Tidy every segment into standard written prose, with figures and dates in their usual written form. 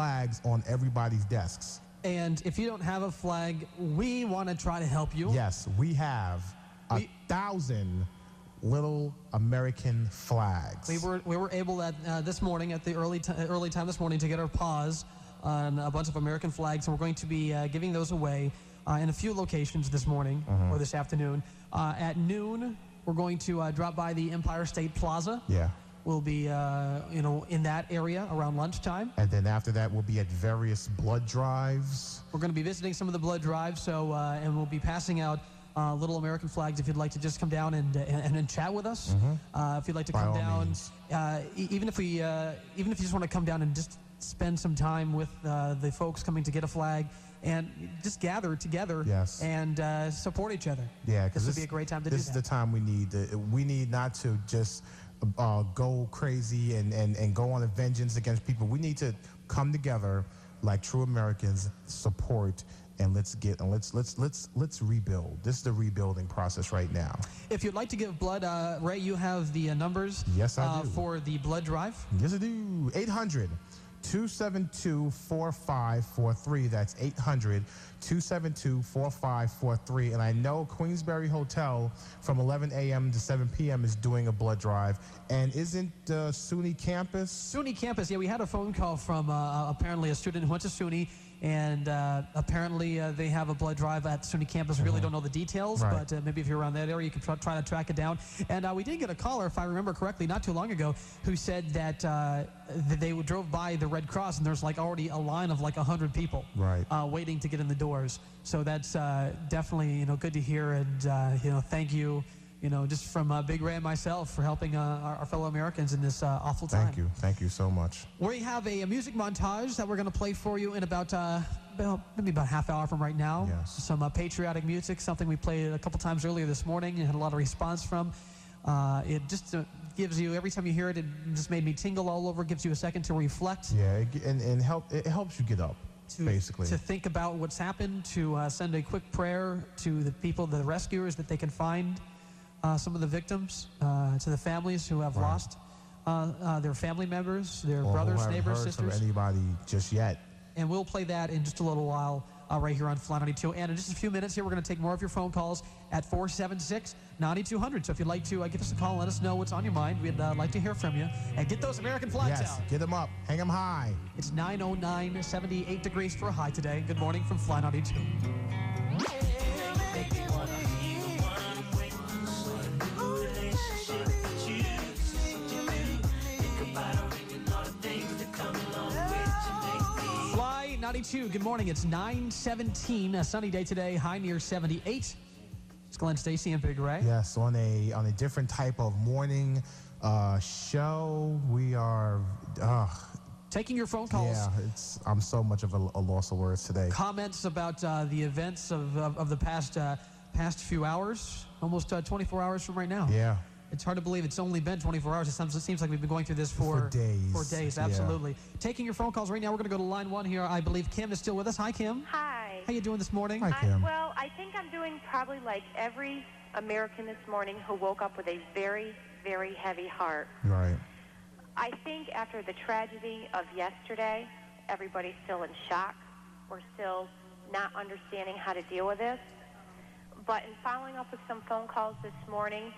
flags on everybody's desks. And if you don't have a flag, we want to try to help you. Yes, we have 1,000 little American flags. We were able at this morning at the early time this morning to get our paws on a bunch of American flags, and we're going to be giving those away in a few locations this morning or this afternoon. At noon, we're going to drop by the Empire State Plaza. Yeah. We'll be, in that area around lunchtime. And then after that, we'll be at various blood drives. We're going to be visiting some of the blood drives, and we'll be passing out little American flags if you'd like to just come down and chat with us. If you'd like to come down, even if you just want to come down and just spend some time with the folks coming to get a flag and just gather together and support each other. Yeah, because this would be a great time to do that. This is the time we need. We need not to just go crazy and go on a vengeance against people. We need to come together like true Americans, support, and let's rebuild. This is the rebuilding process right now. If you'd like to give blood, Ray, you have the numbers. Yes, I do. For the blood drive. Yes, I do. 800-272-4543. That's 800-272-4543. And I know Queensberry Hotel from 11 a.m. to 7 p.m. is doing a blood drive. And isn't SUNY campus? SUNY campus, yeah. We had a phone call from apparently a student who went to SUNY. And apparently they have a blood drive at SUNY campus. We really don't know the details, but maybe if you're around that area, you can try to track it down. And we did get a caller, if I remember correctly, not too long ago, who said that they drove by the Red Cross and there's like already a line of like 100 people waiting to get in the doors. So that's definitely good to hear, and thank you. Just from Big Ray and myself for helping our fellow Americans in this awful time. Thank you so much. We have a music montage that we're going to play for you in about maybe about half hour from right now. Yes. Some patriotic music, something we played a couple times earlier this morning and had a lot of response from. It just gives you, every time you hear it, it just made me tingle all over. It gives you a second to reflect. Yeah, it helps you get up. Basically. To think about what's happened, to send a quick prayer to the people, the rescuers, that they can find. Some of the victims, to the families who have lost their family members, their brothers, neighbors, sisters. From anybody just yet. And we'll play that in just a little while right here on Fly 92. And in just a few minutes here, we're going to take more of your phone calls at 476-9200. So if you'd like to give us a call and let us know what's on your mind, we'd like to hear from you. And get those American flags out. Get them up. Hang them high. It's 9:09, 78 degrees for a high today. Good morning from Fly 92. Fly 92, good morning. It's 9:17, a sunny day today, high near 78. It's Glen, Stacey, and Big Ray. Yes, on a different type of morning show. We are taking your phone calls. Yeah, I'm so much of a loss of words today. Comments about the events of the past few hours, almost 24 hours from right now. Yeah. It's hard to believe it's only been 24 hours. It seems like we've been going through this for days. For days, absolutely. Yeah. Taking your phone calls right now. We're going to go to line one here. I believe Kim is still with us. Hi, Kim. Hi. How you doing this morning? Hi, Kim. Well, I think I'm doing probably like every American this morning who woke up with a very, very heavy heart. Right. I think after the tragedy of yesterday, everybody's still in shock. We're still not understanding how to deal with this. But in following up with some phone calls this morning,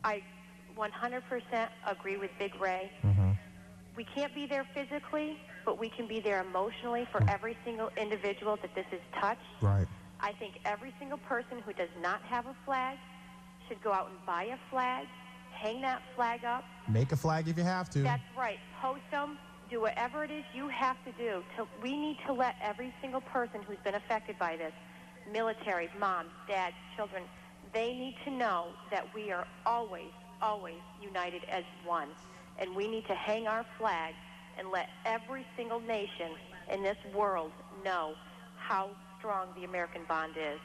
I 100% agree with Big Ray. We can't be there physically, but we can be there emotionally for every single individual that this has touched. Right. I think every single person who does not have a flag should go out and buy a flag, hang that flag up. Make a flag if you have to. That's right. Post them. Do whatever it is you have to do. We need to let every single person who's been affected by this, military, moms, dads, children, they need to know that we are always, always united as one. And we need to hang our flag and let every single nation in this world know how strong the American bond is.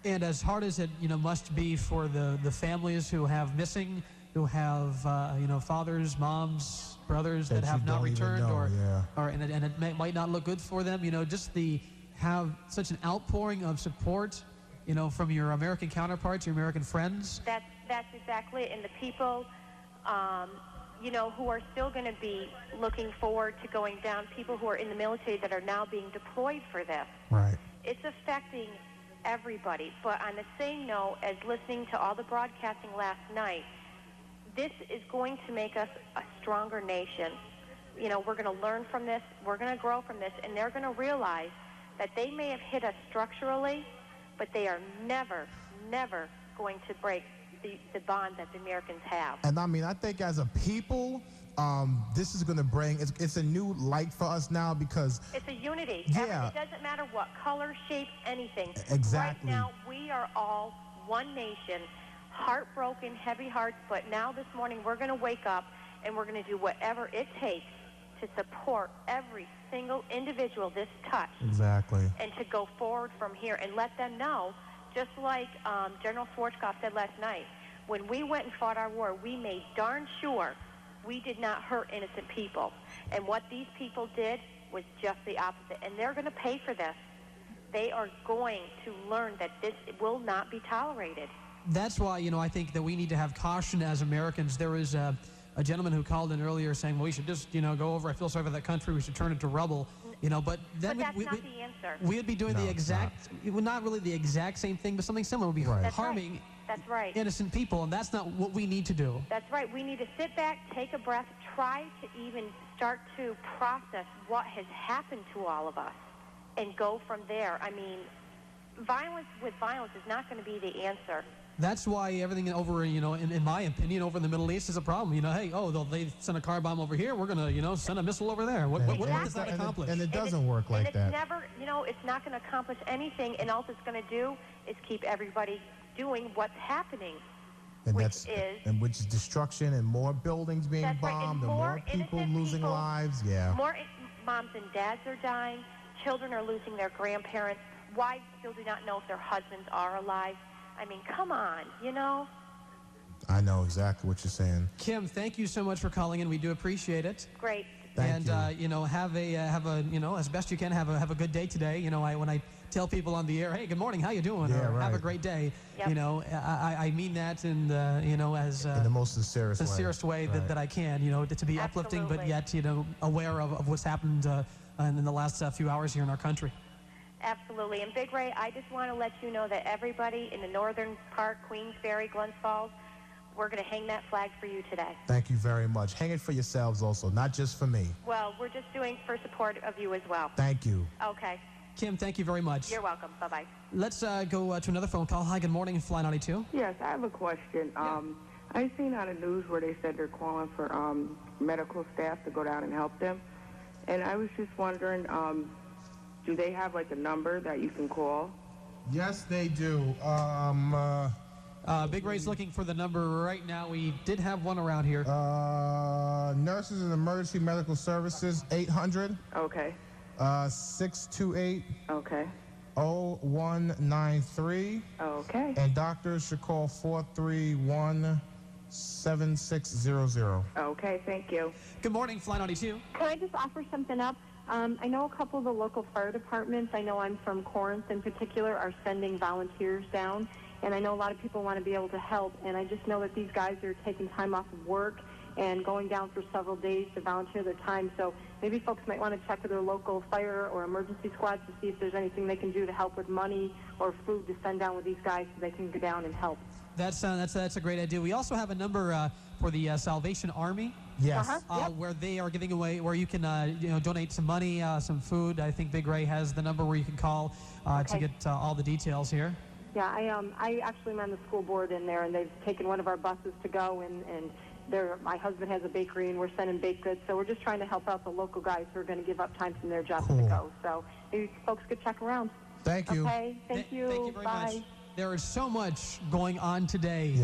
And as hard as it must be for the families who have missing, who have fathers, moms, brothers that have not returned, and it might not look good for them, just have such an outpouring of support from your American counterparts, your American friends. That's exactly it. And the people you know, who are still going to be looking forward to going down, people who are in the military that are now being deployed for this. Right. It's affecting everybody. But on the same note, as listening to all the broadcasting last night, this is going to make us a stronger nation. You know, we're going to learn from this. We're going to grow from this. And they're going to realize that they may have hit us structurally, but they are never, never going to break the bond that the Americans have. And I mean, I think as a people, this is going to bring, it's a new light for us now because... It's a unity. Yeah. It doesn't matter what color, shape, anything. Exactly. Right now, we are all one nation, heartbroken, heavy hearts, but now this morning we're going to wake up and we're going to do whatever it takes to support every single individual this touched. Exactly. And to go forward from here and let them know, just like General Schwarzkopf said last night, when we went and fought our war, we made darn sure we did not hurt innocent people. And what these people did was just the opposite. And they're going to pay for this. They are going to learn that this will not be tolerated. That's why, you know, I think that we need to have caution as Americans. There was a gentleman who called in earlier saying, well, we should just, you know, go over. I feel sorry for that country. We should turn it to rubble. You know, but then that's not the answer. We'd be doing the exact, not really the exact same thing, but something similar. Would be harming innocent people, and that's not what we need to do. That's right. We need to sit back, take a breath, try to even start to process what has happened to all of us, and go from there. I mean, violence with violence is not going to be the answer. That's why everything over, you know, in my opinion, over in the Middle East is a problem. You know, hey, they sent a car bomb over here. We're going to, you know, send a missile over there. What does that accomplish? And it doesn't work like that. It's never, you know, it's not going to accomplish anything. And all it's going to do is keep everybody doing what's happening, and which is destruction and more buildings being bombed, and more people losing lives. Yeah. More moms and dads are dying. Children are losing their grandparents. Wives still do not know if their husbands are alive. I mean, come on, you know? I know exactly what you're saying. Kim, thank you so much for calling in. We do appreciate it. Great. Thank you. You know, have a you know, as best you can, have a good day today. You know, when I tell people on the air, hey, good morning, how you doing? Yeah, or have a great day. Yep. You know, I mean that in you know, as in the most sincerest way that I can. You know, to be uplifting, but yet, you know, aware of what's happened in the last few hours here in our country. Absolutely. And Big Ray, I just want to let you know that everybody in the northern part, Queensbury, Glens Falls, we're going to hang that flag for you today. Thank you very much. Hang it for yourselves also, not just for me. Well, we're just doing for support of you as well. Thank you. Okay. Kim, thank you very much. You're welcome. Bye-bye. Let's go to another phone call. Hi, good morning, Fly 92. Yes, I have a question. I've seen on the news where they said they're calling for medical staff to go down and help them. And I was just wondering, do they have like a number that you can call? Yes, they do. Big Ray's looking for the number right now. We did have one around here. Nurses and Emergency Medical Services, 800. Okay. 628. Okay. 0193. Okay. And doctors should call 431-7600. Okay, thank you. Good morning, Fly 92. Can I just offer something up? I know a couple of the local fire departments, I know I'm from Corinth in particular, are sending volunteers down. And I know a lot of people want to be able to help. And I just know that these guys are taking time off of work and going down for several days to volunteer their time. So maybe folks might want to check with their local fire or emergency squads to see if there's anything they can do to help with money or food to send down with these guys so they can go down and help. That's a great idea. We also have a number for the Salvation Army. Yes. Where they are giving away, where you can donate some money, some food. I think Big Ray has the number where you can call to get all the details here. Yeah, I actually am on the school board in there, and they've taken one of our buses to go, and my husband has a bakery, and we're sending baked goods. So we're just trying to help out the local guys who are going to give up time from their jobs to go. So maybe folks could check around. Thank you. Okay, thank you. Thank you very Bye. much. There is so much going on today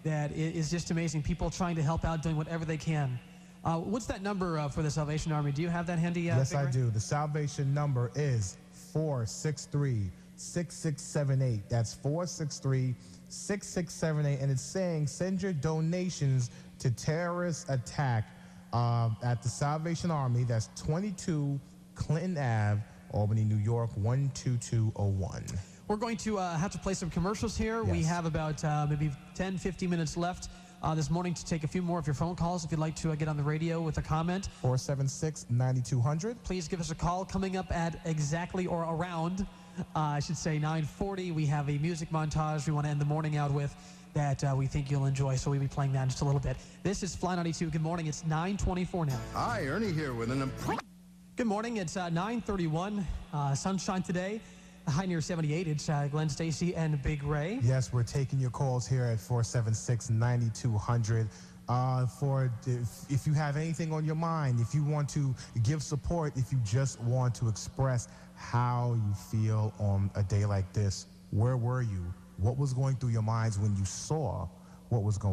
that is just amazing. People trying to help out, doing whatever they can. What's that number for the Salvation Army? Do you have that handy? Yes, I do. The Salvation number is 463-6678. That's 463-6678. And it's saying send your donations to terrorist attack at the Salvation Army. That's 22 Clinton Ave, Albany, New York, 12201. We're going to have to play some commercials here. Yes. We have about maybe 10, 15 minutes left this morning to take a few more of your phone calls if you'd like to get on the radio with a comment. 476-9200. Please give us a call. Coming up at exactly or around, I should say, 9:40, we have a music montage we want to end the morning out with that we think you'll enjoy, so we'll be playing that in just a little bit. This is Fly 92. Good morning. It's 9:24 now. Hi, Ernie here with an Good morning. It's 9:31. Sunshine today. High near 78. It's Glen, Stacey, and Big Ray. Yes, we're taking your calls here at 476-9200. If you have anything on your mind, if you want to give support, if you just want to express how you feel on a day like this, where were you? What was going through your minds when you saw what was going on?